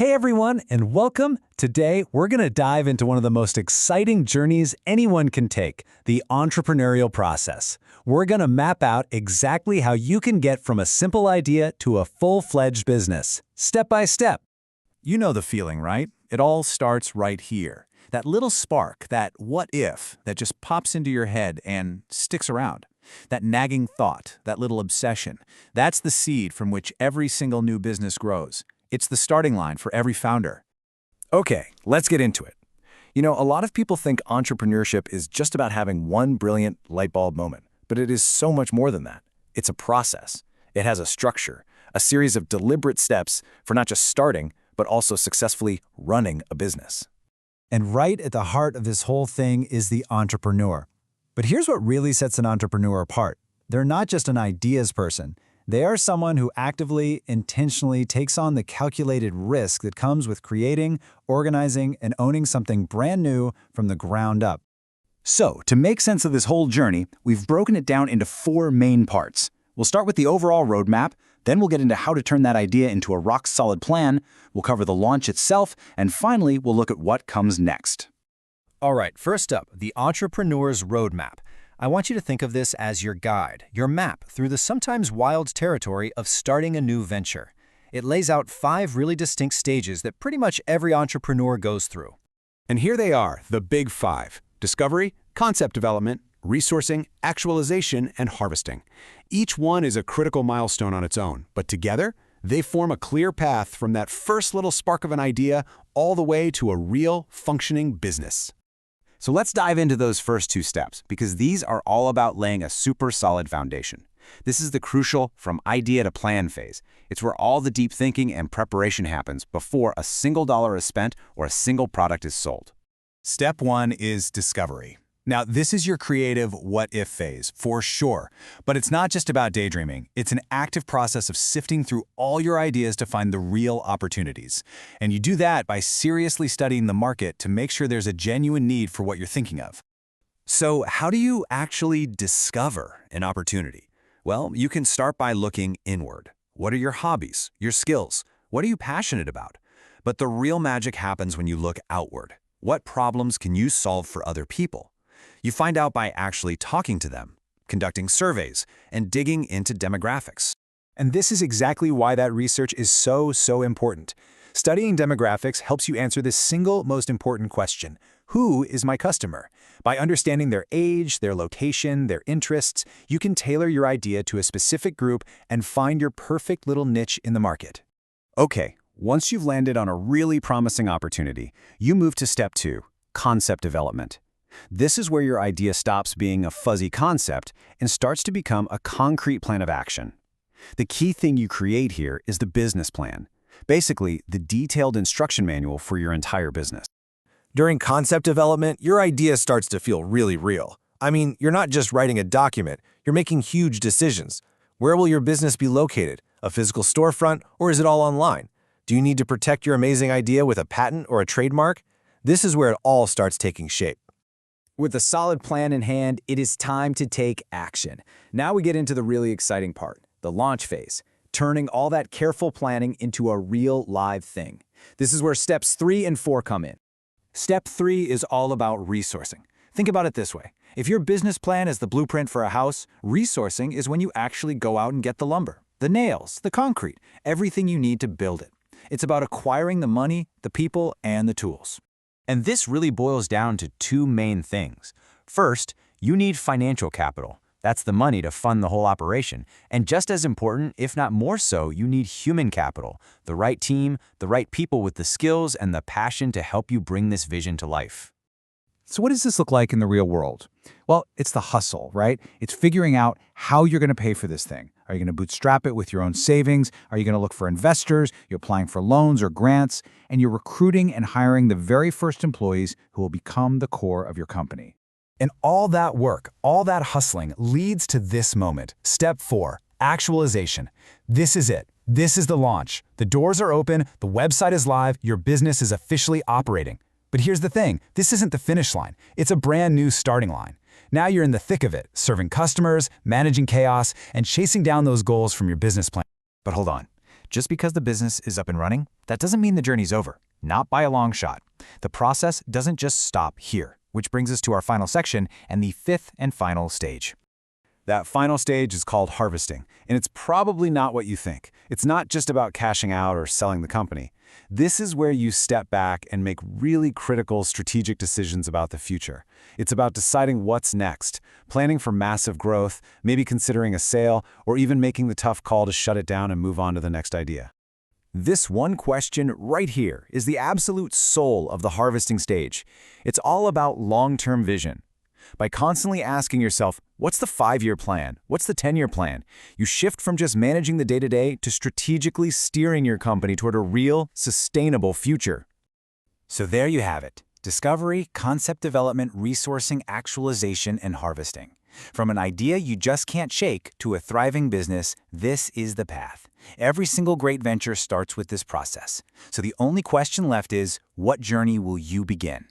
Hey everyone, and welcome. Today, we're going to dive into one of the most exciting journeys anyone can take, the entrepreneurial process. We're going to map out exactly how you can get from a simple idea to a full-fledged business, step by step. You know the feeling, right? It all starts right here. That little spark, that what if, that just pops into your head and sticks around. That nagging thought, that little obsession, that's the seed from which every single new business grows. It's the starting line for every founder. Okay, let's get into it. You know, a lot of people think entrepreneurship is just about having one brilliant light bulb moment, but it is so much more than that. It's a process. It has a structure, a series of deliberate steps for not just starting, but also successfully running a business. And right at the heart of this whole thing is the entrepreneur. But here's what really sets an entrepreneur apart. They're not just an ideas person. They are someone who actively, intentionally takes on the calculated risk that comes with creating, organizing, and owning something brand new from the ground up. So, to make sense of this whole journey, we've broken it down into 4 main parts. We'll start with the overall roadmap, then we'll get into how to turn that idea into a rock-solid plan, we'll cover the launch itself, and finally, we'll look at what comes next. All right, first up, the entrepreneur's roadmap. I want you to think of this as your guide, your map through the sometimes wild territory of starting a new venture. It lays out 5 really distinct stages that pretty much every entrepreneur goes through. And here they are, the big 5. Discovery, concept development, resourcing, actualization, and harvesting. Each one is a critical milestone on its own, but together, they form a clear path from that first little spark of an idea all the way to a real, functioning business. So let's dive into those first 2 steps, because these are all about laying a super solid foundation. This is the crucial from idea to plan phase. It's where all the deep thinking and preparation happens before a single dollar is spent or a single product is sold. Step 1 is discovery. Now, this is your creative what-if phase, for sure. But it's not just about daydreaming. It's an active process of sifting through all your ideas to find the real opportunities. And you do that by seriously studying the market to make sure there's a genuine need for what you're thinking of. So how do you actually discover an opportunity? Well, you can start by looking inward. What are your hobbies, your skills? What are you passionate about? But the real magic happens when you look outward. What problems can you solve for other people? You find out by actually talking to them, conducting surveys, and digging into demographics. And this is exactly why that research is so important. Studying demographics helps you answer this single most important question: who is my customer? By understanding their age, their location, their interests, you can tailor your idea to a specific group and find your perfect little niche in the market. Okay, once you've landed on a really promising opportunity, you move to step 2, concept development. This is where your idea stops being a fuzzy concept and starts to become a concrete plan of action. The key thing you create here is the business plan, basically the detailed instruction manual for your entire business. During concept development, your idea starts to feel really real. I mean, you're not just writing a document, you're making huge decisions. Where will your business be located? A physical storefront, or is it all online? Do you need to protect your amazing idea with a patent or a trademark? This is where it all starts taking shape. With a solid plan in hand, it is time to take action. Now we get into the really exciting part, the launch phase, turning all that careful planning into a real live thing. This is where steps 3 and 4 come in. Step 3 is all about resourcing. Think about it this way. If your business plan is the blueprint for a house, resourcing is when you actually go out and get the lumber, the nails, the concrete, everything you need to build it. It's about acquiring the money, the people, and the tools. And this really boils down to 2 main things. First, you need financial capital. That's the money to fund the whole operation. And just as important, if not more so, you need human capital, the right team, the right people with the skills and the passion to help you bring this vision to life. So what does this look like in the real world? Well, it's the hustle, right? It's figuring out how you're going to pay for this thing. Are you going to bootstrap it with your own savings? Are you going to look for investors? You're applying for loans or grants, and you're recruiting and hiring the very first employees who will become the core of your company. And all that work, all that hustling leads to this moment. Step 4, actualization. This is it. This is the launch. The doors are open, the website is live, your business is officially operating. But here's the thing, this isn't the finish line. It's a brand new starting line. Now you're in the thick of it, serving customers, managing chaos, and chasing down those goals from your business plan. But hold on. Just because the business is up and running, that doesn't mean the journey's over. Not by a long shot. The process doesn't just stop here, which brings us to our final section and the fifth and final stage. That final stage is called harvesting, and it's probably not what you think. It's not just about cashing out or selling the company. This is where you step back and make really critical strategic decisions about the future. It's about deciding what's next, planning for massive growth, maybe considering a sale, or even making the tough call to shut it down and move on to the next idea. This one question right here is the absolute soul of the harvesting stage. It's all about long-term vision. By constantly asking yourself, what's the 5-year plan? What's the 10-year plan? You shift from just managing the day-to-day to strategically steering your company toward a real, sustainable future. So there you have it. Discovery, concept development, resourcing, actualization, and harvesting. From an idea you just can't shake to a thriving business, this is the path. Every single great venture starts with this process. So the only question left is, what journey will you begin?